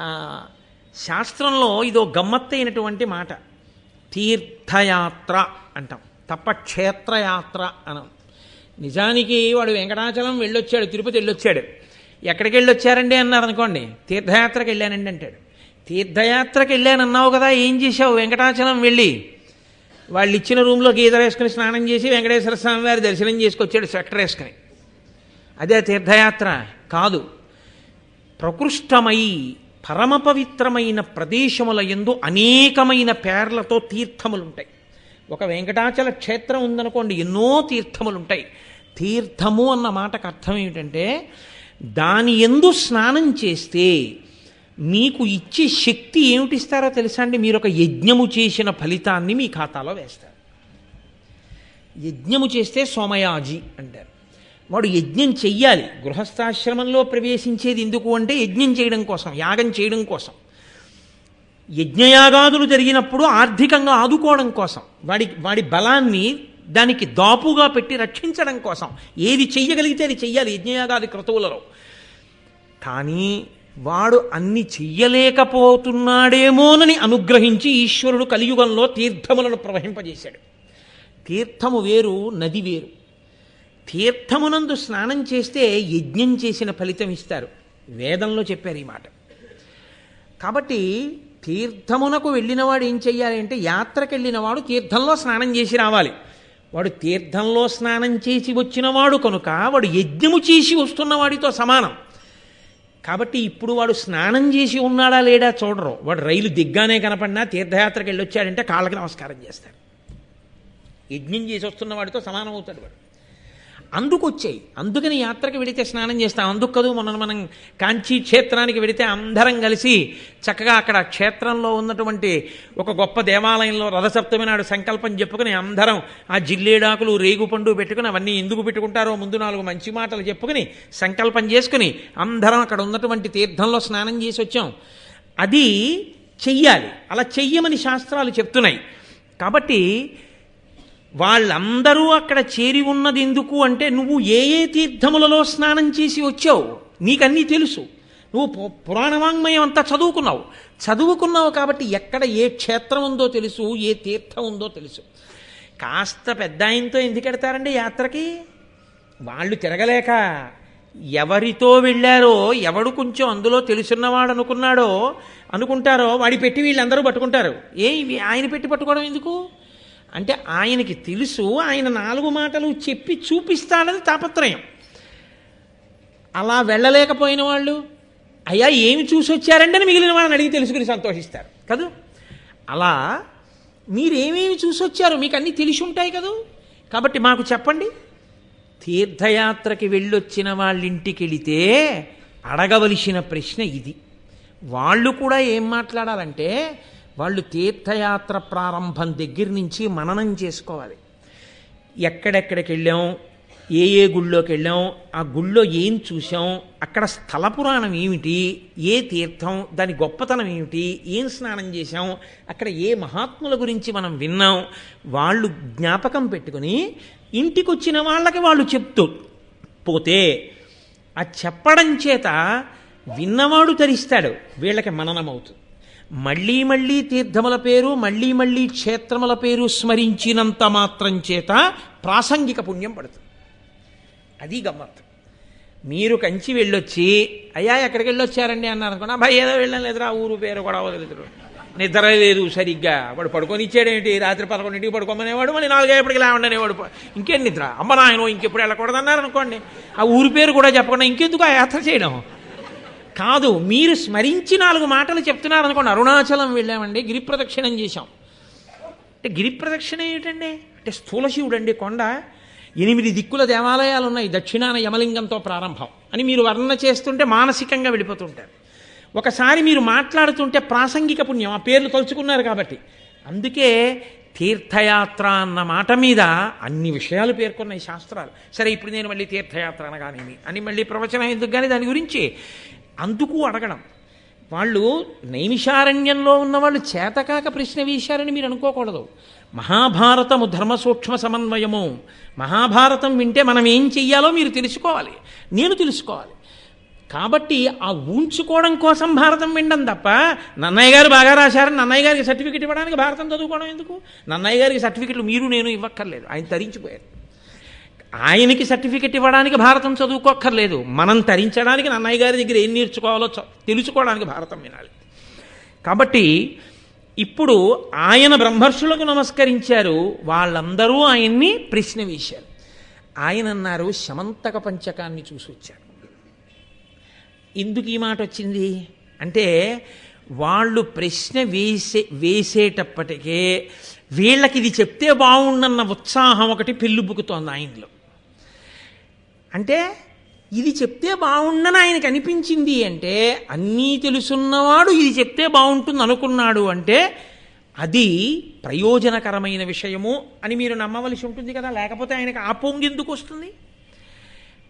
ఆ, శాస్త్రంలో ఇదో గమ్మత్తైనటువంటి మాట. తీర్థయాత్ర అంటాం తప్ప క్షేత్రయాత్ర అనం. నిజానికి వాడు వెంకటాచలం వెళ్ళొచ్చాడు, తిరుపతి వెళ్ళొచ్చాడు. ఎక్కడికి వెళ్ళొచ్చారండి అన్నారు అనుకోండి, తీర్థయాత్రకి వెళ్ళానండి అంటాడు. తీర్థయాత్రకి వెళ్ళానన్నావు కదా, ఏం చేశావు? వెంకటాచలం వెళ్ళి వాళ్ళు ఇచ్చిన రూమ్లో గీత వేసుకుని స్నానం చేసి వెంకటేశ్వర స్వామి వారి దర్శనం చేసుకొచ్చాడు స్వెటర్ వేసుకుని. అదే తీర్థయాత్ర కాదు. ప్రకృష్టమై పరమ పవిత్రమైన ప్రదేశముల యందు అనేకమైన పేర్లతో తీర్థములుంటాయి. ఒక వెంకటాచల క్షేత్రం ఉందనుకోండి, ఎన్నో తీర్థములుంటాయి. తీర్థము అన్న మాటకు అర్థం ఏమిటంటే దాని యందు స్నానం చేస్తే మీకు ఇచ్చే శక్తి ఏమిటిస్తారో తెలుసా అండి? మీరు ఒక యజ్ఞము చేసిన ఫలితాన్ని మీ ఖాతాలో వేస్తారు. యజ్ఞము చేస్తే సోమయాజి అంటారు. వాడు యజ్ఞం చెయ్యాలి. గృహస్థాశ్రమంలో ప్రవేశించేది ఎందుకు అంటే యజ్ఞం చేయడం కోసం, యాగం చేయడం కోసం. యజ్ఞయాగాదులు జరిగినప్పుడు ఆర్థికంగా ఆదుకోవడం కోసం, వాడి బలాన్ని దానికి దాపుగా పెట్టి రక్షించడం కోసం. ఏది చెయ్యగలిగితే అది చెయ్యాలి యజ్ఞయాగాది క్రతువులలో. కానీ వాడు అన్ని చెయ్యలేకపోతున్నాడేమోనని అనుగ్రహించి ఈశ్వరుడు కలియుగంలో తీర్థములను ప్రవహింపజేశాడు. తీర్థము వేరు, నది వేరు. తీర్థమునందు స్నానం చేస్తే యజ్ఞం చేసిన ఫలితం ఇస్తారు. వేదంలో చెప్పారు ఈ మాట. కాబట్టి తీర్థమునకు వెళ్ళినవాడు ఏం చెయ్యాలి అంటే, యాత్రకు వెళ్ళినవాడు తీర్థంలో స్నానం చేసి రావాలి. వాడు తీర్థంలో స్నానం చేసి వచ్చినవాడు కనుక వాడు యజ్ఞము చేసి వస్తున్నవాడితో సమానం. కాబట్టి ఇప్పుడు వాడు స్నానం చేసి ఉన్నాడా లేడా చూడరు. వాడు రైలు దిగ్గానే కనపడినా తీర్థయాత్రకు వెళ్ళొచ్చాడంటే కాళ్ళకి నమస్కారం చేస్తాడు. యజ్ఞం చేసి వస్తున్న వాడితో సమానం అవుతాడు వాడు. అందుకని యాత్రకు వెడితే స్నానం చేస్తాం. అందుకు కదూ మనం కాంచీ క్షేత్రానికి వెడితే అందరం కలిసి చక్కగా అక్కడ క్షేత్రంలో ఉన్నటువంటి ఒక గొప్ప దేవాలయంలో రథసప్తమి నాడు సంకల్పం చెప్పుకుని అందరం ఆ జిల్లేడాకులు రేగుపండు పెట్టుకుని, అవన్నీ ఎందుకు పెట్టుకుంటారో ముందు 4 మంచి మాటలు చెప్పుకుని సంకల్పం చేసుకుని అందరం అక్కడ ఉన్నటువంటి తీర్థంలో స్నానం చేసి వచ్చాం. అది చెయ్యాలి. అలా చెయ్యమని శాస్త్రాలు చెప్తున్నాయి. కాబట్టి వాళ్ళందరూ అక్కడ చేరి ఉన్నది ఎందుకు అంటే, నువ్వు ఏ ఏ తీర్థములలో స్నానం చేసి వచ్చావు నీకన్నీ తెలుసు. నువ్వు పురాణవాంగ్మయం అంతా చదువుకున్నావు కాబట్టి ఎక్కడ ఏ క్షేత్రం ఉందో తెలుసు, ఏ తీర్థం ఉందో తెలుసు. కాస్త పెద్ద ఆయనతో ఎందుకు ఎడతారండి యాత్రకి? వాళ్ళు తిరగలేక ఎవరితో వెళ్ళారో, ఎవడు కొంచెం అందులో తెలుసున్నవాడు అనుకుంటారో వాడి పెట్టి వీళ్ళందరూ పట్టుకుంటారు. ఆయన పెట్టి పట్టుకోవడం ఎందుకు అంటే, ఆయనకి తెలుసు, ఆయన 4 మాటలు చెప్పి చూపిస్తాడని తాపత్రయం. అలా వెళ్ళలేకపోయిన వాళ్ళు, అయ్యా ఏమి చూసి వచ్చారంటే అని మిగిలిన వాళ్ళని అడిగి తెలుసుకుని సంతోషిస్తారు కదూ. అలా మీరేమేమి చూసి వచ్చారు మీకు అన్నీ తెలిసి ఉంటాయి కదూ. కాబట్టి మాకు చెప్పండి. తీర్థయాత్రకి వెళ్ళొచ్చిన వాళ్ళింటికి వెళితే అడగవలసిన ప్రశ్న ఇది. వాళ్ళు కూడా ఏం మాట్లాడాలంటే, వాళ్ళు తీర్థయాత్ర ప్రారంభం దగ్గర నుంచి మననం చేసుకోవాలి. ఎక్కడెక్కడికి వెళ్ళాం, ఏ గుళ్ళోకి వెళ్ళాం, ఆ గుళ్ళో ఏం చూసాం, అక్కడ స్థల పురాణం ఏమిటి, ఏ తీర్థం, దాని గొప్పతనం ఏమిటి, ఏం స్నానం చేశాం, అక్కడ ఏ మహాత్ముల గురించి మనం విన్నాం, వాళ్ళు జ్ఞాపకం పెట్టుకుని ఇంటికి వచ్చిన వాళ్ళకి వాళ్ళు చెప్తూ పోతే ఆ చెప్పడం చేత విన్నవాడు తరిస్తాడు, వీళ్ళకి మననమవుతుంది. మళ్ళీ మళ్ళీ తీర్థముల పేరు, మళ్ళీ క్షేత్రముల పేరు స్మరించినంత మాత్రం చేత ప్రాసంగిక పుణ్యం పడుతుంది. అది గమ్మత్తు. మీరు కంచి వెళ్ళొచ్చి అయ్యా ఎక్కడికి వెళ్ళొచ్చారండి అన్నారు అనుకున్నా, అబ్బాయి ఏదో వెళ్ళాం లేదురా, ఊరు పేరు కూడా వదిలేదు, నిద్ర లేదు సరిగ్గా, వాడు పడుకొని ఇచ్చాడేంటి, రాత్రి 11ంటికి పడుకోమనేవాడు, మళ్ళీ 4:30కి లేవండనేవాడు. ఇంకేం నిద్ర, అమ్మ నాయన ఇంకెప్పుడు వెళ్ళకూడదన్నారు అనుకోండి, ఆ ఊరి పేరు కూడా చెప్పకుండా ఇంకెందుకు ఆ యాత్ర చేయడం కాదు. మీరు స్మరించి 4 మాటలు చెప్తున్నారు అనుకోండి. అరుణాచలం వెళ్ళామండి, గిరి ప్రదక్షిణం చేశాం అంటే, గిరి ప్రదక్షిణ ఏమిటండి అంటే స్థూల శివుడు అండి, కొండ, 8 దిక్కుల దేవాలయాలు ఉన్నాయి, దక్షిణాన యమలింగంతో ప్రారంభం అని మీరు వర్ణన చేస్తుంటే మానసికంగా వెళ్ళిపోతుంటారు. ఒకసారి మీరు మాట్లాడుతుంటే ప్రాసంగిక పుణ్యం, ఆ పేర్లు తలుచుకున్నారు కాబట్టి. అందుకే తీర్థయాత్ర అన్న మాట మీద అన్ని విషయాలు పేర్కొన్నాయి శాస్త్రాలు. సరే, ఇప్పుడు నేను మళ్ళీ తీర్థయాత్ర అనగానేమి అని మళ్ళీ ప్రవచనం ఎందుకు కానీ దాని గురించి అందుకు అడగడం. వాళ్ళు నైమిషారణ్యంలో ఉన్నవాళ్ళు చేతకాక ప్రశ్న వేశారని మీరు అనుకోకూడదు. మహాభారతము ధర్మ సూక్ష్మ సమన్వయము. మహాభారతం వింటే మనం ఏం చెయ్యాలో మీరు తెలుసుకోవాలి, నేను తెలుసుకోవాలి. కాబట్టి ఆ ఊంచుకోవడం కోసం భారతం వినడం తప్ప నన్నయ్య గారు బాగా రాశారని నన్నయ్య గారికి సర్టిఫికెట్ ఇవ్వడానికి భారతం చదువుకోవడం ఎందుకు? నన్నయ్య గారికి సర్టిఫికెట్లు మీరు నేను ఇవ్వక్కర్లేదు, ఆయన తరించిపోయారు. ఆయనకి సర్టిఫికెట్ ఇవ్వడానికి భారతం చదువుకోక్కర్లేదు, మనం తరించడానికి నన్నయ్య గారి దగ్గర ఏం నేర్చుకోవాలో తెలుసుకోవడానికి భారతం వినాలి. కాబట్టి ఇప్పుడు ఆయన బ్రహ్మర్షులకు నమస్కరించారు, వాళ్ళందరూ ఆయన్ని ప్రశ్న వేశారు. ఆయన అన్నారు, శమంతక పంచకాన్ని చూసి వచ్చారు. ఎందుకు ఈ మాట వచ్చింది అంటే, వాళ్ళు ప్రశ్న వేసేటప్పటికే వీళ్ళకి ఇది చెప్తే బాగుండన్న ఉత్సాహం ఒకటి పెళ్ళుబుకుతోంది ఆయనలో. అంటే ఇది చెప్తే బాగుండని ఆయనకు అనిపించింది అంటే, అన్నీ తెలుసున్నవాడు ఇది చెప్తే బాగుంటుంది అనుకున్నాడు అంటే అది ప్రయోజనకరమైన విషయము అని మీరు నమ్మవలసి ఉంటుంది కదా, లేకపోతే ఆయనకు ఆ పొంగెందుకు వస్తుంది?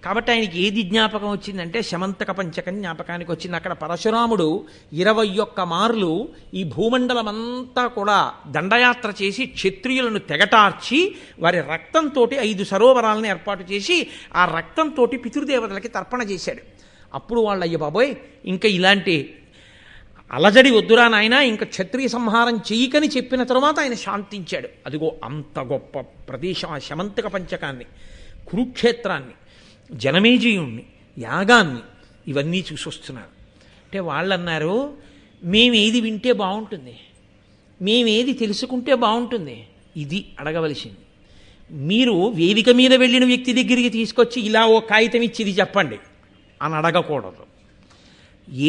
కాబట్టి ఆయనకి ఏది జ్ఞాపకం వచ్చిందంటే శమంతక పంచకం జ్ఞాపకానికి వచ్చింది. అక్కడ పరశురాముడు 21 మార్లు ఈ భూమండలం అంతా కూడా దండయాత్ర చేసి క్షత్రియులను తెగటార్చి వారి రక్తంతో 5 సరోవరాలను ఏర్పాటు చేసి ఆ రక్తంతో పితృదేవతలకి తర్పణ చేశాడు. అప్పుడు వాళ్ళు, అయ్య బాబోయ్ ఇంకా ఇలాంటి అలజడి వద్దురా నాయన, ఇంకా క్షత్రియ సంహారం చెయ్యకని చెప్పిన తర్వాత ఆయన శాంతించాడు. అదిగో అంత గొప్ప ప్రదేశం ఆ శమంతక పంచకాన్ని, కురుక్షేత్రాన్ని, జనమేజయుణ్ణి, యాగాన్ని, ఇవన్నీ చూసొస్తున్నారు. అంటే వాళ్ళు అన్నారు, మేమేది వింటే బాగుంటుంది, మేమేది తెలుసుకుంటే బాగుంటుంది, ఇది అడగవలసింది. మీరు వేదిక మీద వెళ్ళిన వ్యక్తి దగ్గరికి తీసుకొచ్చి ఇలా ఓ కాగితం ఇచ్చి ఇది చెప్పండి అని అడగకూడదు.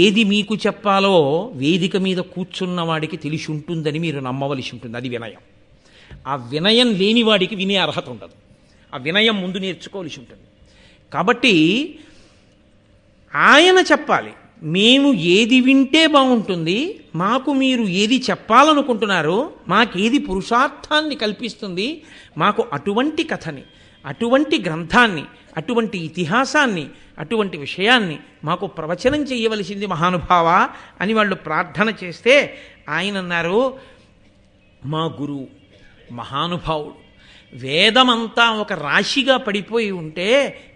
ఏది మీకు చెప్పాలో వేదిక మీద కూర్చున్న వాడికి తెలిసి ఉంటుందని మీరు నమ్మవలసి ఉంటుంది. అది వినయం. ఆ వినయం లేని వాడికి వినే అర్హత ఉండదు. ఆ వినయం ముందు నేర్చుకోవలసి ఉంటుంది. కాబట్టి ఆయన చెప్పాలి, మేము ఏది వింటే బాగుంటుంది, మాకు మీరు ఏది చెప్పాలనుకుంటున్నారో, మాకేది పురుషార్థాన్ని కల్పిస్తుంది, మాకు అటువంటి కథని, అటువంటి గ్రంథాన్ని, అటువంటి ఇతిహాసాన్ని, అటువంటి విషయాన్ని మాకు ప్రవచనం చేయవలసింది మహానుభావ అని వాళ్ళు ప్రార్థన చేస్తే ఆయన అన్నారు, మా గురువు మహానుభావుడు, వేదమంతా ఒక రాశిగా పడిపోయి ఉంటే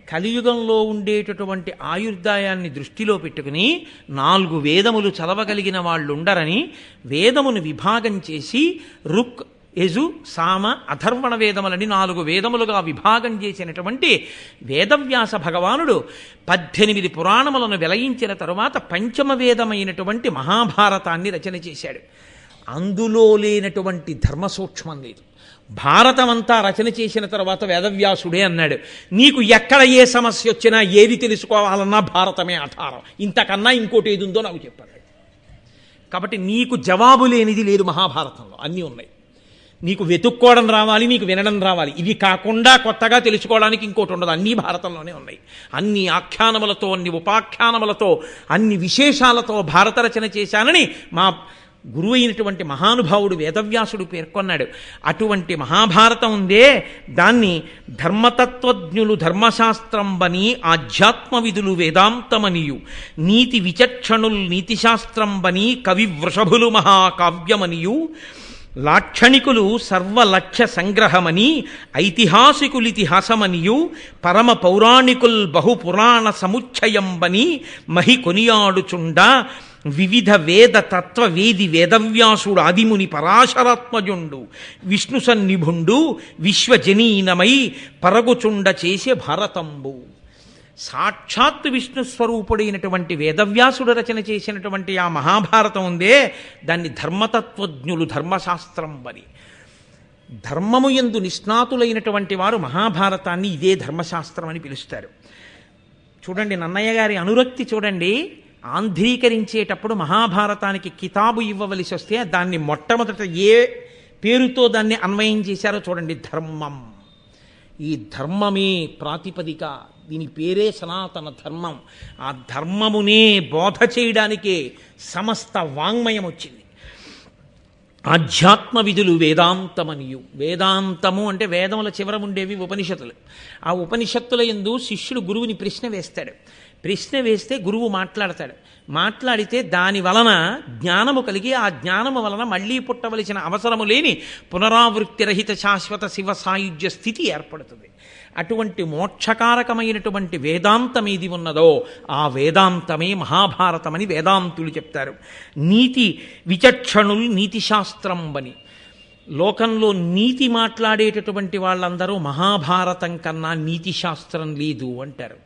కలియుగంలో ఉండేటటువంటి ఆయుర్దాయాన్ని దృష్టిలో పెట్టుకుని 4 వేదములు చదవగలిగిన వాళ్ళు ఉండరని వేదమును విభాగం చేసి రుక్, యజు, సామ, అథర్వణ వేదములని 4 వేదములుగా విభాగం చేసినటువంటి వేదవ్యాస భగవానుడు 18 పురాణములను వెలయించిన తరువాత పంచమ వేదమైనటువంటి మహాభారతాన్ని రచన చేశాడు. అందులో లేనటువంటి ధర్మ సూక్ష్మం లేదు. భారతమంతా రచన చేసిన తర్వాత వేదవ్యాసుడే అన్నాడు, నీకు ఎక్కడ ఏ సమస్య వచ్చినా ఏది తెలుసుకోవాలన్నా భారతమే ఆధారం, ఇంతకన్నా ఇంకోటి ఏది ఉందో నాకు చెప్పాడు. కాబట్టి నీకు జవాబు లేనిది లేదు మహాభారతంలో, అన్నీ ఉన్నాయి. నీకు వెతుక్కోవడం రావాలి, నీకు వినడం రావాలి, ఇవి కాకుండా కొత్తగా తెలుసుకోవడానికి ఇంకోటి ఉండదు. అన్నీ భారతంలోనే ఉన్నాయి. అన్ని ఆఖ్యానములతో, అన్ని ఉపాఖ్యానములతో, అన్ని విశేషాలతో భారత రచన చేశానని మా గురువు అయినటువంటి మహానుభావుడు వేదవ్యాసుడు పేర్కొన్నాడు. అటువంటి మహాభారతం ఉందే, దాన్ని ధర్మతత్వజ్ఞులు ధర్మశాస్త్రంబని, ఆధ్యాత్మ విధులు వేదాంతమనియు, నీతి విచక్షణులు నీతిశాస్త్రంబని, కవి వృషభులు మహాకావ్యమనియు, లాక్షణికులు సర్వలక్ష్య సంగ్రహమని, ఐతిహాసికులితిహాసమనియు, పరమ పౌరాణికుల్ బహుపురాణ సముచ్చయంబని మహి కొనియాడుచుండ, వివిధ వేద తత్వ వేది వేదవ్యాసుడు ఆదిముని పరాశరాత్మజుండు, విష్ణు సన్నిభుండు విశ్వజనీనమై పరగుచుండ చేసే భారతంబు. సాక్షాత్ విష్ణు స్వరూపుడైనటువంటి వేదవ్యాసుడు రచన చేసినటువంటి ఆ మహాభారతం ఉందే, దాన్ని ధర్మతత్వజ్ఞులు ధర్మశాస్త్రం బని, ధర్మము యందు నిష్ణాతులైనటువంటి వారు మహాభారతాన్ని ఇదే ధర్మశాస్త్రం అని పిలుస్తారు. చూడండి, నన్నయ్య గారి అనురక్తి చూడండి. ఆంధ్రీకరించేటప్పుడు మహాభారతానికి కితాబు ఇవ్వవలసి వస్తే దాన్ని మొట్టమొదట ఏ పేరుతో దాన్ని అన్వయం చేశారో చూడండి, ధర్మం. ఈ ధర్మమే ప్రాతిపదిక, దీని పేరే సనాతన ధర్మం. ఆ ధర్మమునే బోధ చేయడానికే సమస్త వాంగ్మయం వచ్చింది. ఆధ్యాత్మ విధులు వేదాంతమనియు, వేదాంతము అంటే వేదముల చివర ఉండేవి ఉపనిషత్తులు. ఆ ఉపనిషత్తుల యందు శిష్యుడు గురువుని ప్రశ్న వేస్తాడు. ప్రశ్న వేస్తే గురువు మాట్లాడతాడు. మాట్లాడితే దాని వలన జ్ఞానము కలిగి ఆ జ్ఞానము వలన మళ్ళీ పుట్టవలసిన అవసరము లేని పునరావృత్తి రహిత శాశ్వత శివ సాయుధ్య స్థితి ఏర్పడుతుంది. అటువంటి మోక్షకారకమైనటువంటి వేదాంతం ఏది ఉన్నదో ఆ వేదాంతమే మహాభారతమని వేదాంతులు చెప్తారు. నీతి విచక్షణులు నీతి శాస్త్రం అని లోకంలో నీతి మాట్లాడేటటువంటి వాళ్ళందరూ మహాభారతం కన్నా నీతి శాస్త్రం లేదు అంటారు.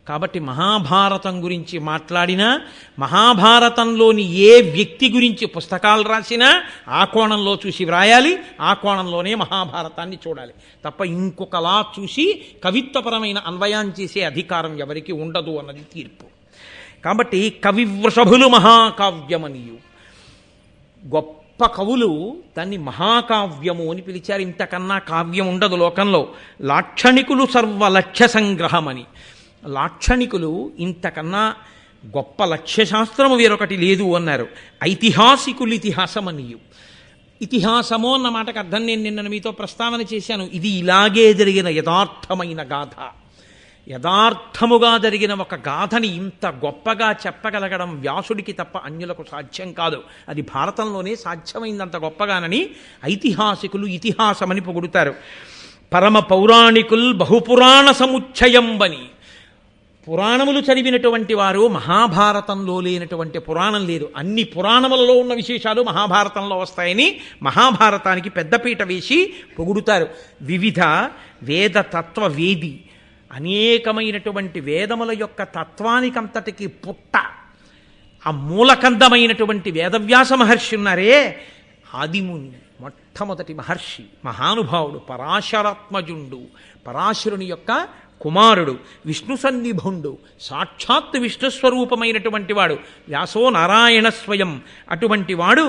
కాబట్టి మహాభారతం గురించి మాట్లాడినా, మహాభారతంలోని ఏ వ్యక్తి గురించి పుస్తకాలు రాసినా ఆ కోణంలో చూసి వ్రాయాలి, ఆ కోణంలోనే మహాభారతాన్ని చూడాలి తప్ప ఇంకొకలా చూసి కవిత్వపరమైన అన్వయం చేసే అధికారం ఎవరికి ఉండదు అన్నది తీర్పు. కాబట్టి కవివృషభులు మహాకావ్యమనియు, గొప్ప కవులు దాన్ని మహాకావ్యము అని పిలిచారు. ఇంతకన్నా కావ్యం ఉండదు లోకంలో. లాక్షణికులు సర్వలక్ష్య సంగ్రహమని, లాక్షణికులు ఇంతకన్నా గొప్ప లక్ష్యశాస్త్రము వేరొకటి లేదు అన్నారు. ఐతిహాసికులు ఇతిహాసమనియు, ఇతిహాసము అన్న మాటకు అర్థం నేను నిన్న మీతో ప్రస్తావన చేశాను. ఇది ఇలాగే జరిగిన యథార్థమైన గాథ. యథార్థముగా జరిగిన ఒక గాథని ఇంత గొప్పగా చెప్పగలగడం వ్యాసుడికి తప్ప అన్యులకు సాధ్యం కాదు. అది భారతంలోనే సాధ్యమైందంత గొప్పగానని ఐతిహాసికులు ఇతిహాసమని పొగుడుతారు. పరమ పౌరాణికుల్ బహుపురాణ సముచ్చయంబని, పురాణములు చదివినటువంటి వారు మహాభారతంలో లేనటువంటి పురాణం లేదు. అన్ని పురాణములలో ఉన్న విశేషాలు మహాభారతంలో వస్తాయని మహాభారతానికి పెద్దపీట వేసి పొగుడుతారు. వివిధ వేద తత్వవేది, అనేకమైనటువంటి వేదముల యొక్క తత్వానికంతటికి పుట్ట, ఆ మూలకందమైనటువంటి వేదవ్యాస మహర్షి ఉన్నారే, ఆదిముని మొట్టమొదటి మహర్షి, మహానుభావుడు, పరాశరాత్మజుండు, పరాశరుని యొక్క కుమారుడు, విష్ణు సన్నిభుండు, సాక్షాత్ విష్ణుస్వరూపమైనటువంటి వాడు, వ్యాసో నారాయణ స్వయం. అటువంటి వాడు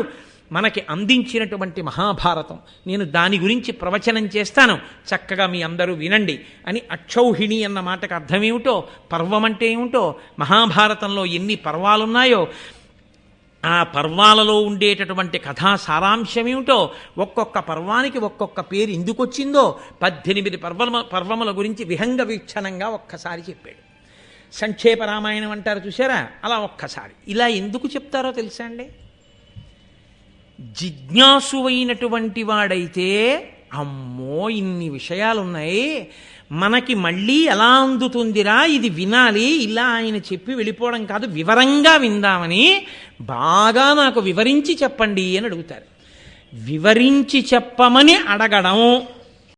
మనకి అందించినటువంటి మహాభారతం. నేను దాని గురించి ప్రవచనం చేస్తాను, చక్కగా మీ అందరూ వినండి అని. అక్షౌహిణి అన్న మాటకు అర్థమేమిటో, పర్వం అంటే ఏమిటో, మహాభారతంలో ఎన్ని పర్వాలున్నాయో, ఆ పర్వాలలో ఉండేటటువంటి కథా సారాంశం ఏమిటో, ఒక్కొక్క పర్వానికి ఒక్కొక్క పేరు ఎందుకు వచ్చిందో 18 పర్వముల గురించి విహంగ వీక్షణంగా ఒక్కసారి చెప్పాడు. సంక్షేప రామాయణం అంటారు చూసారా, అలా ఒక్కసారి. ఇలా ఎందుకు చెప్తారో తెలుసా అండి? జిజ్ఞాసువైనటువంటి వాడైతే అమ్మో ఇన్ని విషయాలున్నాయి, మనకి మళ్ళీ ఎలా అందుతుందిరా, ఇది వినాలి, ఇలా ఆయన చెప్పి వెళ్ళిపోవడం కాదు, వివరంగా విందామని బాగా నాకు వివరించి చెప్పండి అని అడుగుతారు. వివరించి చెప్పమని అడగడం